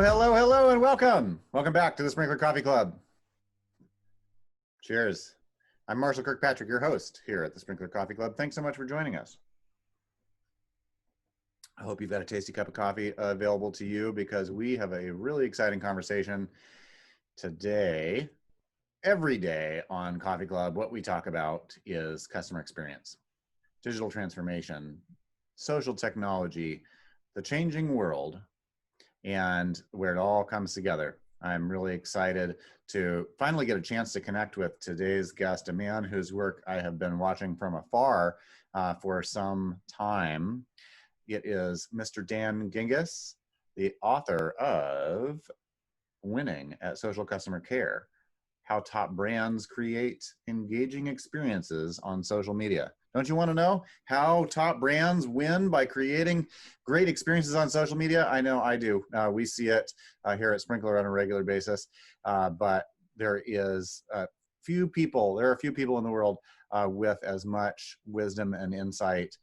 Hello, and welcome. Welcome back to the Sprinklr Coffee Club. Cheers. I'm Marshall Kirkpatrick, your host here at the Sprinklr Coffee Club. Thanks so much for joining us. I hope you've got a tasty cup of coffee available to you because we have a really exciting conversation today. Every day on Coffee Club, what we talk about is customer experience, digital transformation, social technology, the changing world, and where it all comes together. I'm really excited to finally get a chance to connect with today's guest, a man whose work I have been watching from afar for some time. It is Mr. Dan Gingiss, the author of Winning at Social Customer Care: How Top Brands Create Engaging Experiences on Social Media. Don't you want to know how top brands win by creating great experiences on social media? I know I do. We see it here at Sprinklr on a regular basis, but there are a few people in the world with as much wisdom and insight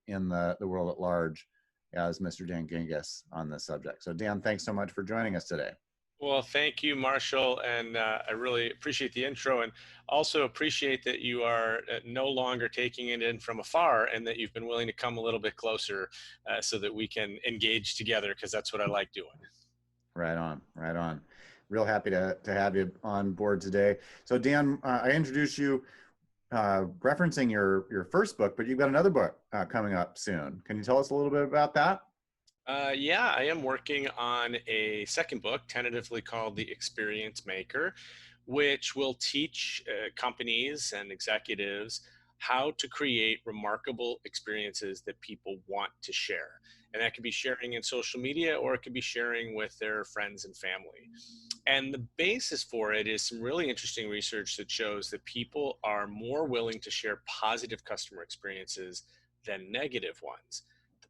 in the world at large as Mr. Dan Gingiss on this subject. So Dan, thanks so much for joining us today. Well, thank you, Marshall, and I really appreciate the intro, and also appreciate that you are no longer taking it in from afar, and that you've been willing to come a little bit closer so that we can engage together, because that's what I like doing. Right on, right on. Real happy to have you on board today. So Dan, I introduced you referencing your first book, but you've got another book coming up soon. Can you tell us a little bit about that? Yeah, I am working on a second book, tentatively called The Experience Maker, which will teach companies and executives how to create remarkable experiences that people want to share. And that could be sharing in social media, or it could be sharing with their friends and family. And the basis for it is some really interesting research that shows that people are more willing to share positive customer experiences than negative ones.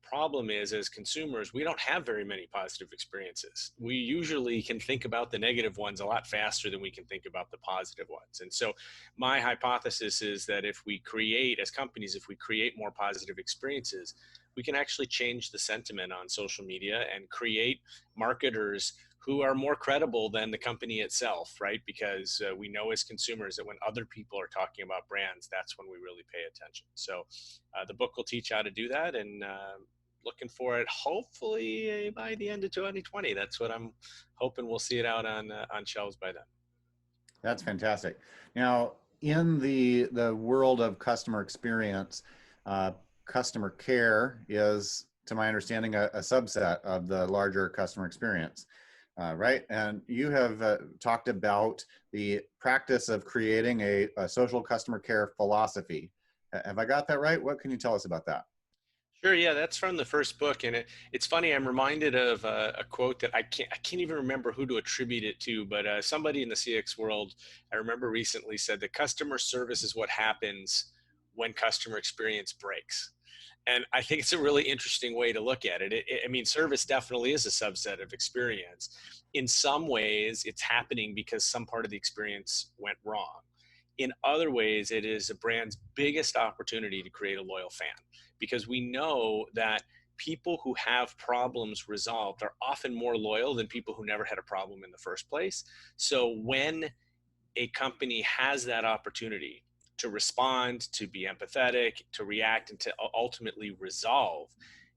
Problem is, as consumers, we don't have very many positive experiences. We usually can think about the negative ones a lot faster than we can think about the positive ones. And so my hypothesis is that if we create, as companies, if we create more positive experiences, we can actually change the sentiment on social media and create marketers who are more credible than the company itself, right? Because we know as consumers that when other people are talking about brands, that's when we really pay attention. So the book will teach how to do that, and looking for it hopefully by the end of 2020. That's what I'm hoping. We'll see it out on shelves by then. That's fantastic. Now, in the world of customer experience, customer care is, to my understanding, a subset of the larger customer experience, right? And you have talked about the practice of creating a social customer care philosophy. Have I got that right? What can you tell us about that? Sure. Yeah, that's from the first book, and it's funny. I'm reminded of a quote that I can't even remember who to attribute it to, but somebody in the CX world I remember recently said that customer service is what happens when customer experience breaks. And I think it's a really interesting way to look at it. I mean, service definitely is a subset of experience. In some ways, it's happening because some part of the experience went wrong. In other ways, it is a brand's biggest opportunity to create a loyal fan, because we know that people who have problems resolved are often more loyal than people who never had a problem in the first place. So when a company has that opportunity to respond, to be empathetic, to react, and to ultimately resolve,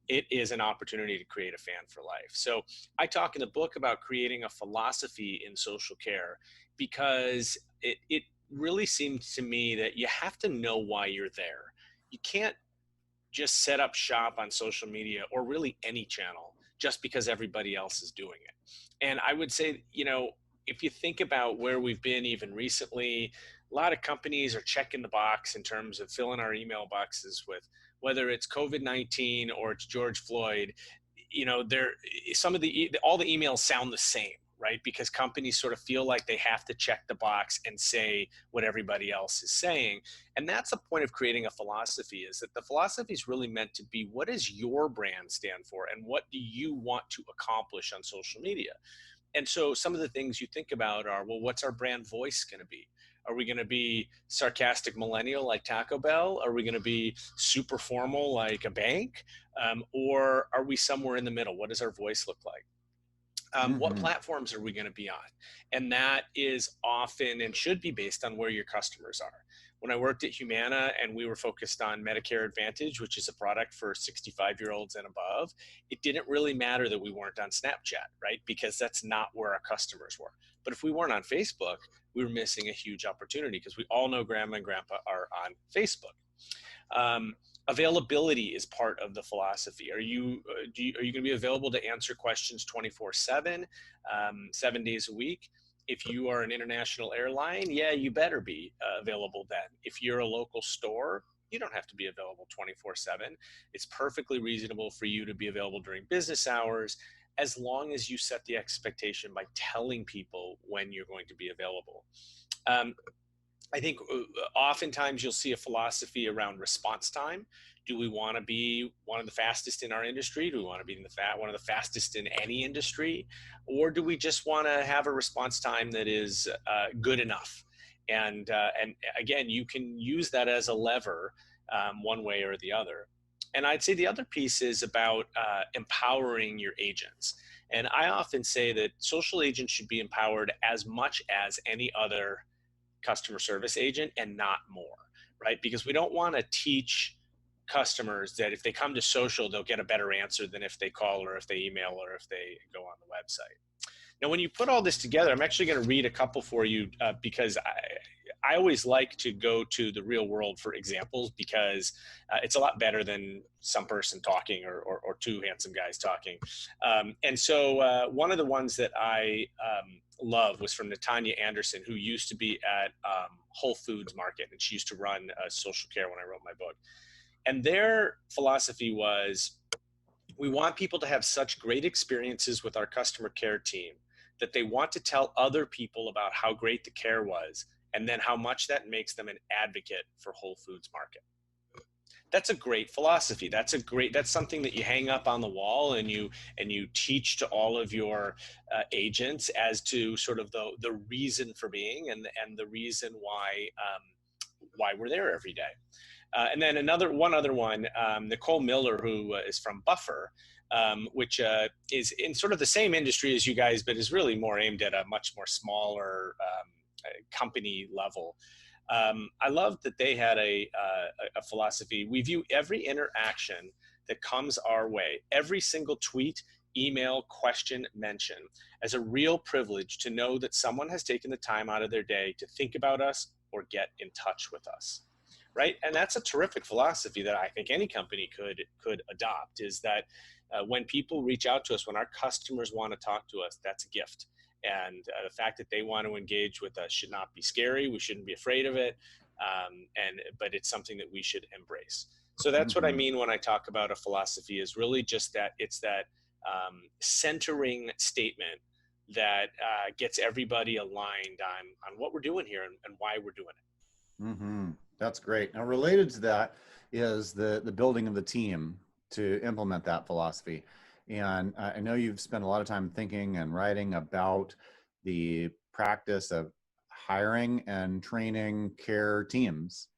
it is an opportunity to create a fan for life. So I talk in the book about creating a philosophy in social care, because it really seems to me that you have to know why you're there. You can't just set up shop on social media, or really any channel, just because everybody else is doing it. And I would say, if you think about where we've been even recently, a lot of companies are checking the box in terms of filling our email boxes with, whether it's COVID-19 or it's George Floyd, all the emails sound the same, right? Because companies sort of feel like they have to check the box and say what everybody else is saying. And that's the point of creating a philosophy, is that the philosophy is really meant to be, what does your brand stand for, and what do you want to accomplish on social media? And so some of the things you think about are, well, what's our brand voice going to be? Are we going to be sarcastic millennial like Taco Bell? Are we going to be super formal like a bank? Or are we somewhere in the middle? What does our voice look like? What platforms are we going to be on? And that is often and should be based on where your customers are. When I worked at Humana and we were focused on Medicare Advantage, which is a product for 65-year-olds and above, it didn't really matter that we weren't on Snapchat, right? Because that's not where our customers were. But if we weren't on Facebook, we were missing a huge opportunity because we all know grandma and grandpa are on Facebook. Availability is part of the philosophy. Are you going to be available to answer questions 24/7, 7 days a week? If you are an international airline, yeah, you better be available then. If you're a local store, you don't have to be available 24/7. It's perfectly reasonable for you to be available during business hours, as long as you set the expectation by telling people when you're going to be available. I think oftentimes you'll see a philosophy around response time. Do we want to be one of the fastest in our industry? Do we want to be one of the fastest in any industry? Or do we just want to have a response time that is good enough? And again, you can use that as a lever one way or the other. And I'd say the other piece is about empowering your agents. And I often say that social agents should be empowered as much as any other customer service agent and not more, right? Because we don't want to teach customers that if they come to social, they'll get a better answer than if they call or if they email or if they go on the website. Now, when you put all this together, I'm actually going to read a couple for you because I always like to go to the real world for examples because it's a lot better than some person talking or two handsome guys talking. And so one of the ones that I love was from Natanya Anderson, who used to be at Whole Foods Market, and she used to run social care when I wrote my book. And their philosophy was, we want people to have such great experiences with our customer care team that they want to tell other people about how great the care was, and then how much that makes them an advocate for Whole Foods Market. That's a great philosophy. That's something that you hang up on the wall and you teach to all of your agents as to sort of the reason for being and the reason why we're there every day. And then one other one, Nicole Miller, who is from Buffer, which is in sort of the same industry as you guys, but is really more aimed at a much more smaller company level. I love that they had a philosophy. We view every interaction that comes our way, every single tweet, email, question, mention, as a real privilege to know that someone has taken the time out of their day to think about us or get in touch with us. Right? And that's a terrific philosophy that I think any company could adopt, is that when people reach out to us, when our customers want to talk to us, that's a gift. And the fact that they want to engage with us should not be scary. We shouldn't be afraid of it. But it's something that we should embrace. So that's what I mean when I talk about a philosophy, is really just that it's that centering statement that gets everybody aligned on what we're doing here and why we're doing it. Mm-hmm. That's great. Now, related to that is the building of the team to implement that philosophy. And I know you've spent a lot of time thinking and writing about the practice of hiring and training care teams.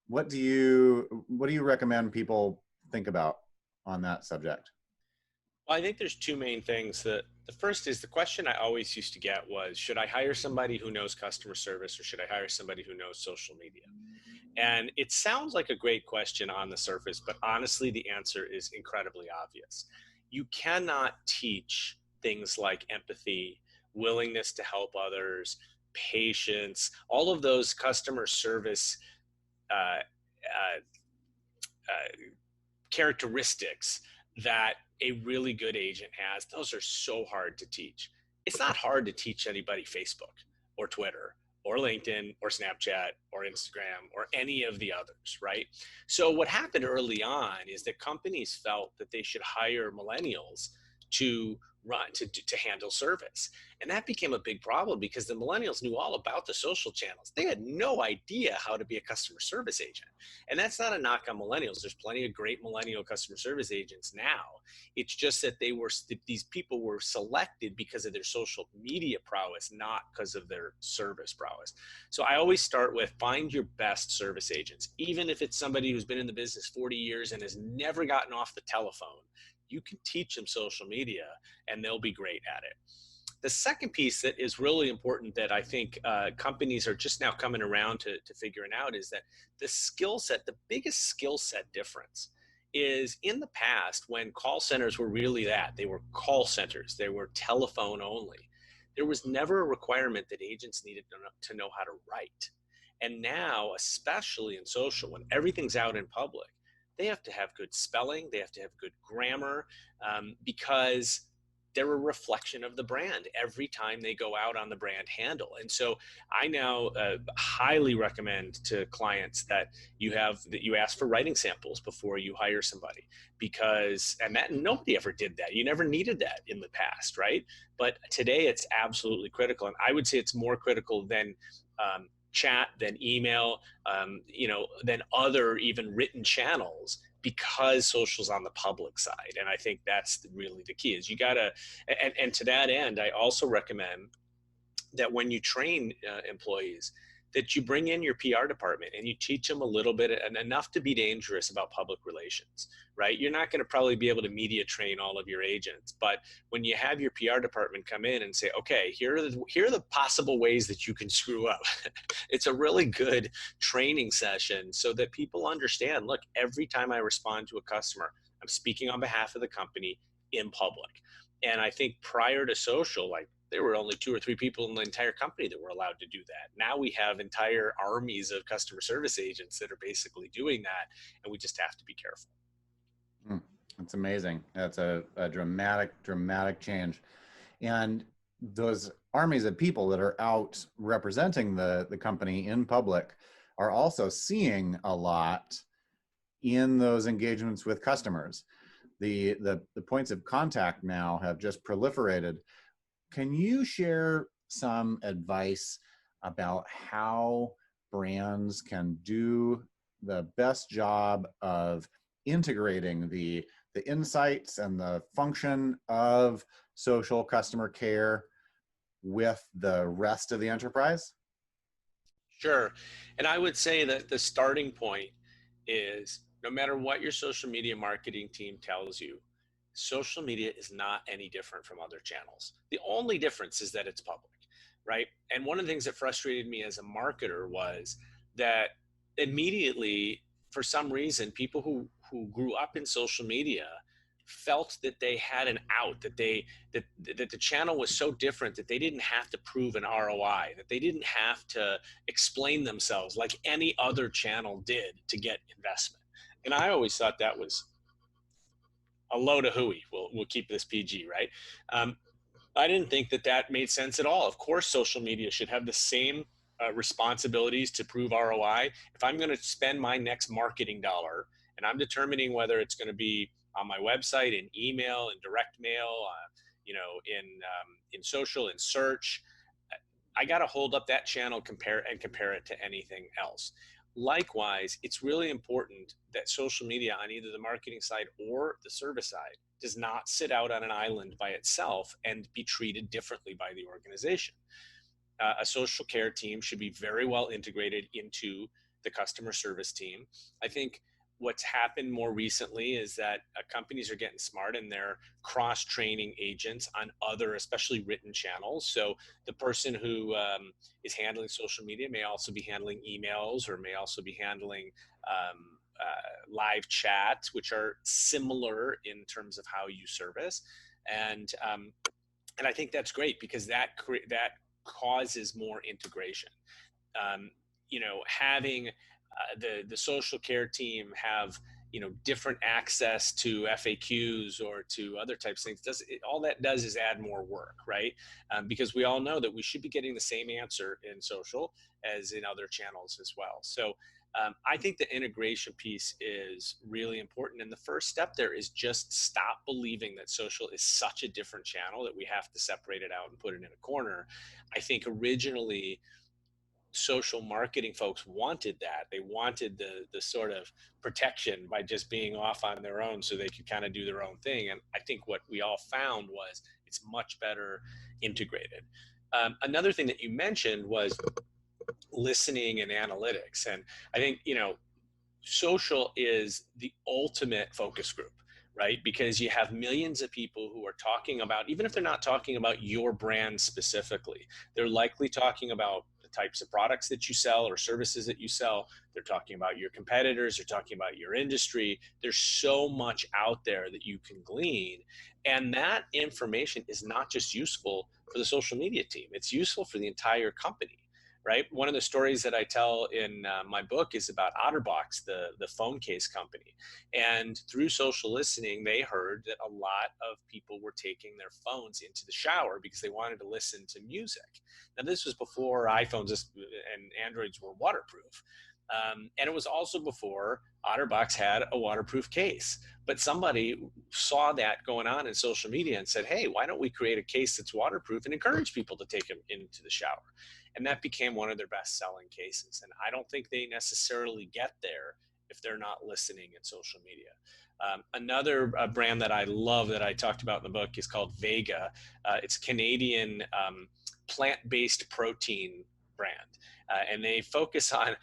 What do you recommend people think about on that subject? Well, I think there's two main things. The first is, the question I always used to get was, should I hire somebody who knows customer service or should I hire somebody who knows social media? And it sounds like a great question on the surface, but honestly, the answer is incredibly obvious. You cannot teach things like empathy, willingness to help others, patience, all of those customer service characteristics that a really good agent has. Those are so hard to teach. It's not hard to teach anybody Facebook or Twitter or LinkedIn or Snapchat or Instagram or any of the others, right? So what happened early on is that companies felt that they should hire millennials to handle service. And that became a big problem because the millennials knew all about the social channels. They had no idea how to be a customer service agent. And that's not a knock on millennials. There's plenty of great millennial customer service agents now. It's just that these people were selected because of their social media prowess, not because of their service prowess. So I always start with, find your best service agents. Even if it's somebody who's been in the business 40 years and has never gotten off the telephone, You can teach them social media and they'll be great at it. The second piece that is really important that I think companies are just now coming around to figuring out is that the skill set, the biggest skill set difference is in the past when call centers were really that. They were call centers, they were telephone only. There was never a requirement that agents needed to know how to write. And now, especially in social, when everything's out in public, they have to have good spelling, they have to have good grammar, because they're a reflection of the brand every time they go out on the brand handle. And so I now highly recommend to clients that you ask for writing samples before you hire somebody, because that nobody ever did that. You never needed that in the past, right? But today it's absolutely critical, and I would say it's more critical than chat, than email, than other even written channels, because social's on the public side. And I think that's really the key is you gotta, and to that end, I also recommend that when you train employees, that you bring in your PR department and you teach them a little bit and enough to be dangerous about public relations, right? You're not going to probably be able to media train all of your agents, but when you have your PR department come in and say, okay, here are the possible ways that you can screw up. It's a really good training session so that people understand, look, every time I respond to a customer, I'm speaking on behalf of the company in public. And I think prior to social, like, there were only 2 or 3 people in the entire company that were allowed to do that. Now we have entire armies of customer service agents that are basically doing that, and we just have to be careful. That's amazing. That's a dramatic change. And those armies of people that are out representing the company in public are also seeing a lot in those engagements with customers. The points of contact now have just proliferated. Can you share some advice about how brands can do the best job of integrating the insights and the function of social customer care with the rest of the enterprise? Sure. And I would say that the starting point is no matter what your social media marketing team tells you, social media is not any different from other channels. The only difference is that it's public, right? And one of the things that frustrated me as a marketer was that immediately, for some reason, people who grew up in social media felt that they had an out, that the channel was so different that they didn't have to prove an ROI, that they didn't have to explain themselves like any other channel did to get investment. And I always thought that was a load of hooey. We'll keep this PG, right? I didn't think that made sense at all. Of course, social media should have the same responsibilities to prove ROI. If I'm going to spend my next marketing dollar and I'm determining whether it's going to be on my website, in email, in direct mail, in social, in search, I got to hold up that channel, compare it to anything else. Likewise, it's really important that social media on either the marketing side or the service side does not sit out on an island by itself and be treated differently by the organization. A social care team should be very well integrated into the customer service team. I think what's happened more recently is that companies are getting smart and they're cross-training agents on other, especially written channels. So the person who is handling social media may also be handling emails, or may also be handling live chat, which are similar in terms of how you service. And I think that's great because that causes more integration. Having the social care team have different access to FAQs or to other types of things, all that does is add more work, right? Because we all know that we should be getting the same answer in social as in other channels as well. So I think the integration piece is really important. And the first step there is just stop believing that social is such a different channel that we have to separate it out and put it in a corner. I think originally social marketing folks wanted that. They wanted the sort of protection by just being off on their own so they could kind of do their own thing. And I think what we all found was it's much better integrated. Another thing that you mentioned was listening and analytics. And I think, social is the ultimate focus group, right? Because you have millions of people who are talking about, even if they're not talking about your brand specifically, they're likely talking about the types of products that you sell or services that you sell. They're talking about your competitors, they're talking about your industry. There's so much out there that you can glean. And that information is not just useful for the social media team, it's useful for the entire company. Right. One of the stories that I tell in my book is about Otterbox, the phone case company. And through social listening, they heard that a lot of people were taking their phones into the shower because they wanted to listen to music. Now, this was before iPhones and Androids were waterproof. And it was also before Otterbox had a waterproof case. But somebody saw that going on in social media and said, hey, why don't we create a case that's waterproof and encourage people to take them into the shower? And that became one of their best selling cases. And I don't think they necessarily get there if they're not listening in social media. Another brand that I love that I talked about in the book is called Vega. It's Canadian plant-based protein brand. And they focus on,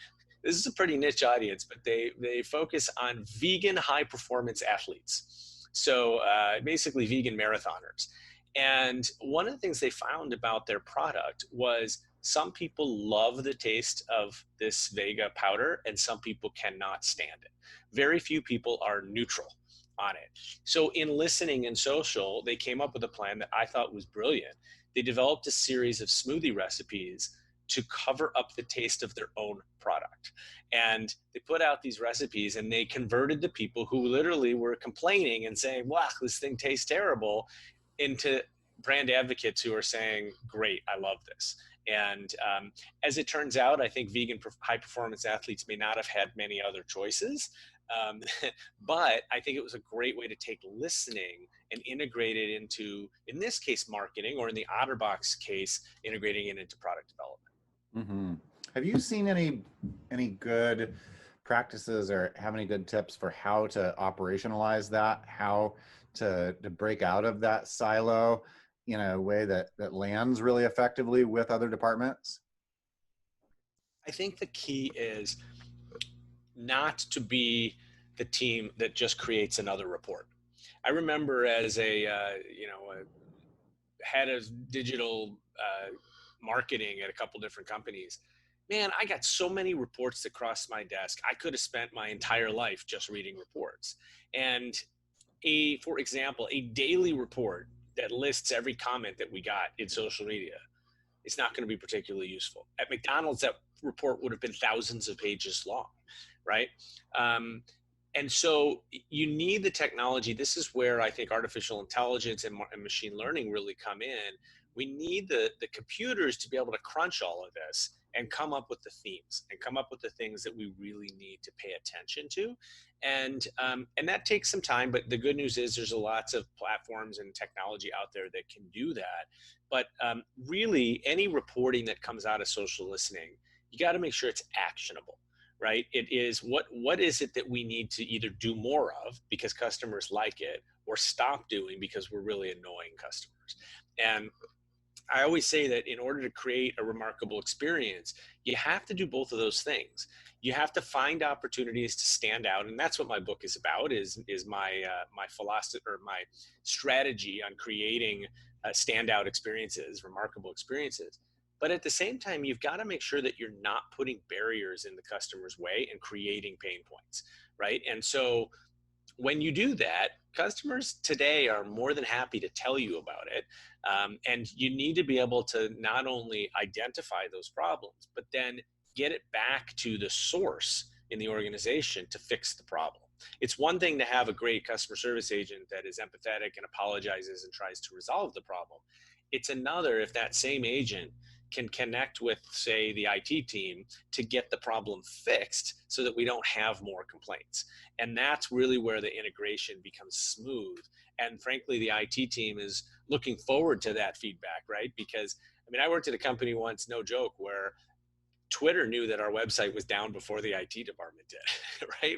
this is a pretty niche audience, but they focus on vegan high performance athletes. So basically vegan marathoners. And one of the things they found about their product was some people love the taste of this Vega powder and some people cannot stand it. Very few people are neutral on it. So in listening and social, they came up with a plan that I thought was brilliant. They developed a series of smoothie recipes to cover up the taste of their own product. And they put out these recipes and they converted the people who literally were complaining and saying, wow, this thing tastes terrible, into brand advocates who are saying, great, I love this. And as it turns out, I think vegan high performance athletes may not have had many other choices. But I think it was a great way to take listening and integrate it into, in this case, marketing, or in the Otterbox case, integrating it into product development. Mm-hmm. Have you seen any good practices or have any good tips for how to operationalize that, how to break out of that silo in a way that lands really effectively with other departments? I think the key is not to be the team that just creates another report. I remember as a head of digital marketing at a couple different companies, man, I got so many reports that crossed my desk. I could have spent my entire life just reading reports. And for example, a daily report that lists every comment that we got in social media is not going to be particularly useful. At McDonald's, that report would have been thousands of pages long, right? And so you need the technology. This is where I think artificial intelligence and machine learning really come in. We need the computers to be able to crunch all of this and come up with the themes and come up with the things that we really need to pay attention to. And that takes some time, but the good news is there's lots of platforms and technology out there that can do that. But really, any reporting that comes out of social listening, you got to make sure it's actionable, right? It is what is it that we need to either do more of because customers like it, or stop doing because we're really annoying customers. And I always say that in order to create a remarkable experience, you have to do both of those things. You have to find opportunities to stand out, and that's what my book is about. Is my my philosophy, or my strategy on creating standout experiences, remarkable experiences. But at the same time, you've got to make sure that you're not putting barriers in the customer's way and creating pain points, right? And so when you do that, customers today are more than happy to tell you about it. And you need to be able to not only identify those problems, but then get it back to the source in the organization to fix the problem. It's one thing to have a great customer service agent that is empathetic and apologizes and tries to resolve the problem. It's another if that same agent can connect with, say, the IT team to get the problem fixed so that we don't have more complaints. And that's really where the integration becomes smooth. And frankly, the IT team is looking forward to that feedback, right? Because, I mean, I worked at a company once, no joke, where Twitter knew that our website was down before the IT department did, right?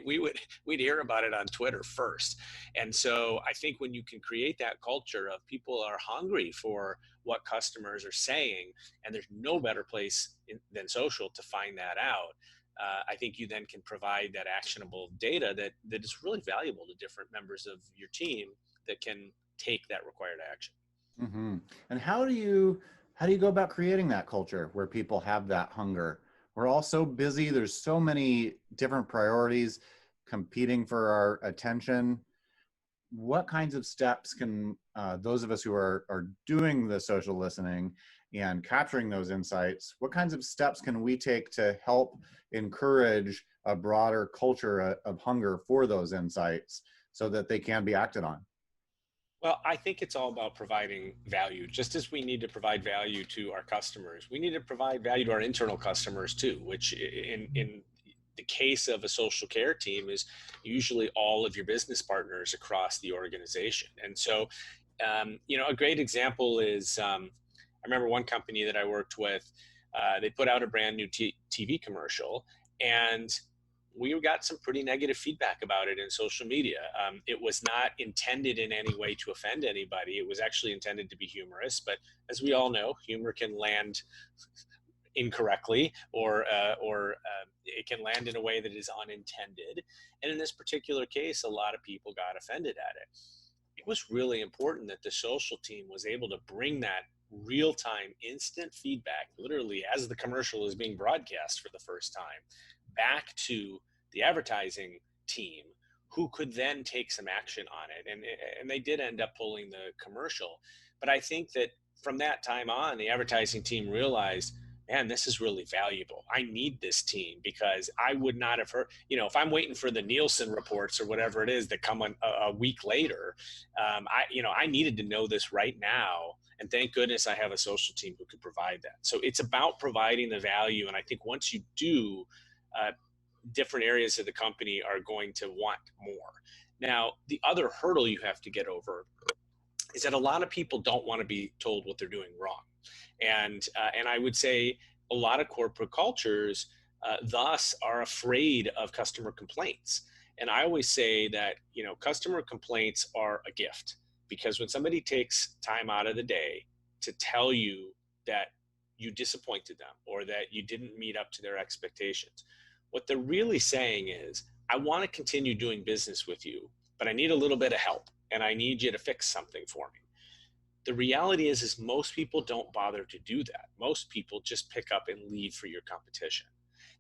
We'd hear about it on Twitter first. And so I think when you can create that culture of people are hungry for what customers are saying, and there's no better place than social to find that out, I think you then can provide that actionable data that is really valuable to different members of your team that can take that required action. Mm-hmm. And how do you go about creating that culture where people have that hunger? We're all so busy. There's so many different priorities competing for our attention. What kinds of steps can those of us who are doing the social listening and capturing those insights, what kinds of steps can we take to help encourage a broader culture of hunger for those insights so that they can be acted on? Well, I think it's all about providing value. Just as we need to provide value to our customers, we need to provide value to our internal customers too, which in the case of a social care team is usually all of your business partners across the organization. And so, a great example is I remember one company that I worked with, they put out a brand new TV commercial, and we got some pretty negative feedback about it in social media. It was not intended in any way to offend anybody. It was actually intended to be humorous, but as we all know, humor can land incorrectly, or it can land in a way that is unintended. And in this particular case, a lot of people got offended at it. It was really important that the social team was able to bring that real-time instant feedback, literally as the commercial is being broadcast for the first time, back to the advertising team, who could then take some action on it. And they did end up pulling the commercial. But I think that from that time on, the advertising team realized, man, this is really valuable. I need this team, because I would not have heard, if I'm waiting for the Nielsen reports or whatever it is that come a week later, I needed to know this right now. And thank goodness I have a social team who could provide that. So it's about providing the value. And I think once you do, different areas of the company are going to want more. Now, the other hurdle you have to get over is that a lot of people don't want to be told what they're doing wrong. And I would say a lot of corporate cultures thus are afraid of customer complaints. And I always say that, customer complaints are a gift, because when somebody takes time out of the day to tell you that you disappointed them or that you didn't meet up to their expectations, what they're really saying is, I want to continue doing business with you, but I need a little bit of help and I need you to fix something for me. The reality is most people don't bother to do that. Most people just pick up and leave for your competition.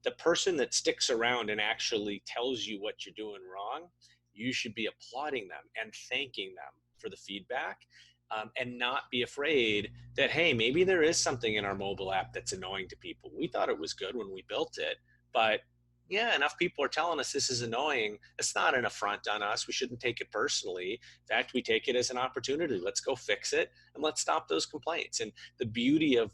The person that sticks around and actually tells you what you're doing wrong, you should be applauding them and thanking them for the feedback, and not be afraid that, hey, maybe there is something in our mobile app that's annoying to people. We thought it was good when we built it, but yeah, enough people are telling us this is annoying. It's not an affront on us. We shouldn't take it personally. In fact, we take it as an opportunity. Let's go fix it and let's stop those complaints. And the beauty of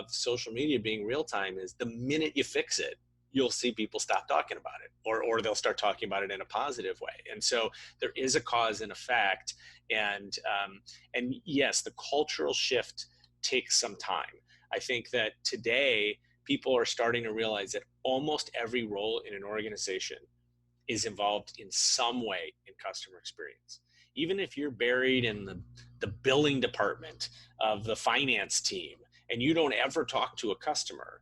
social media being real time is the minute you fix it, you'll see people stop talking about it, or they'll start talking about it in a positive way. And so there is a cause and effect. And yes, the cultural shift takes some time. I think that today people are starting to realize that almost every role in an organization is involved in some way in customer experience. Even if you're buried in the billing department of the finance team and you don't ever talk to a customer,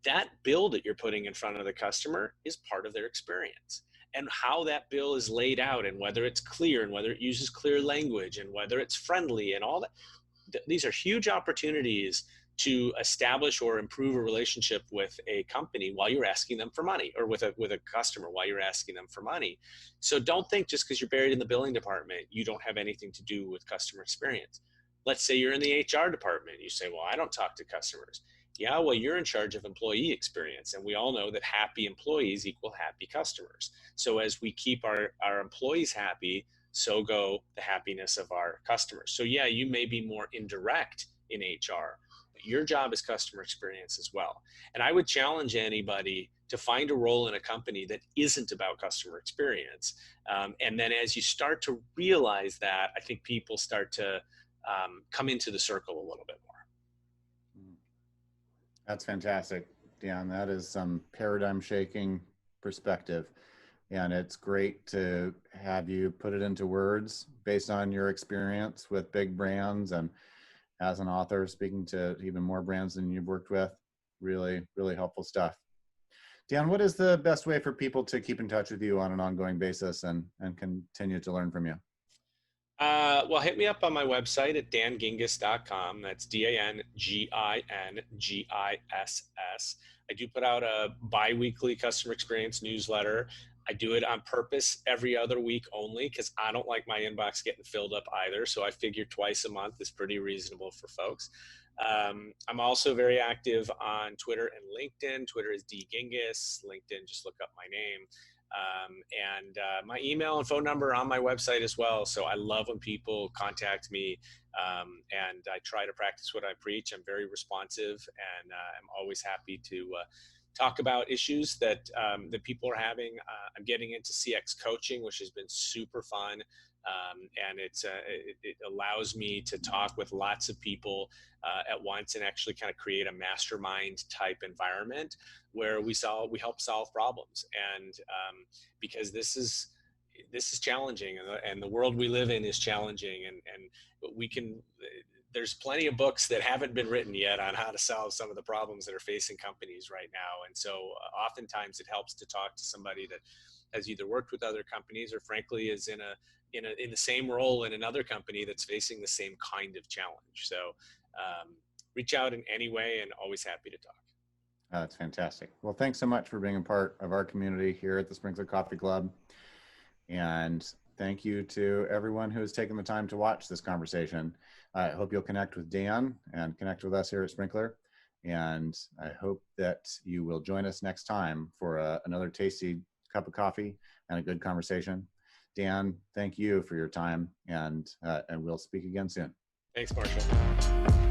that bill that you're putting in front of the customer is part of their experience. And how that bill is laid out, and whether it's clear, and whether it uses clear language, and whether it's friendly, and all that, these are huge opportunities to establish or improve a relationship with a company while you're asking them for money, or with a customer while you're asking them for money. So don't think just because you're buried in the billing department, you don't have anything to do with customer experience. Let's say you're in the HR department. You say, well, I don't talk to customers. Yeah, well, you're in charge of employee experience. And we all know that happy employees equal happy customers. So as we keep our employees happy, so go the happiness of our customers. So yeah, you may be more indirect in HR, but your job is customer experience as well. And I would challenge anybody to find a role in a company that isn't about customer experience. And then as you start to realize that, I think people start to come into the circle a little bit more. That's fantastic, Dan. That is some paradigm shaking perspective. And it's great to have you put it into words based on your experience with big brands, and as an author speaking to even more brands than you've worked with. Really, really helpful stuff. Dan, what is the best way for people to keep in touch with you on an ongoing basis and continue to learn from you? Well, hit me up on my website at dangingiss.com. That's DANGINGISS. I do put out a bi-weekly customer experience newsletter. I do it on purpose every other week only because I don't like my inbox getting filled up either. So I figure twice a month is pretty reasonable for folks. I'm also very active on Twitter and LinkedIn. Twitter is D Gingiss. LinkedIn, just look up my name. My email and phone number are on my website as well. So I love when people contact me, and I try to practice what I preach. I'm very responsive, and I'm always happy to talk about issues that that people are having. I'm getting into CX coaching, which has been super fun. And it allows me to talk with lots of people at once and actually kind of create a mastermind type environment where we help solve problems. And because this is challenging, and the world we live in is challenging, and we can. There's plenty of books that haven't been written yet on how to solve some of the problems that are facing companies right now. And so oftentimes it helps to talk to somebody that has either worked with other companies or frankly is in the same role in another company that's facing the same kind of challenge. So reach out in any way, and always happy to talk. That's fantastic. Well, thanks so much for being a part of our community here at the Sprinklr Coffee Club. And thank you to everyone who has taken the time to watch this conversation. I hope you'll connect with Dan and connect with us here at Sprinklr. And I hope that you will join us next time for another tasty cup of coffee and a good conversation. Dan, thank you for your time, and we'll speak again soon. Thanks, Marshall.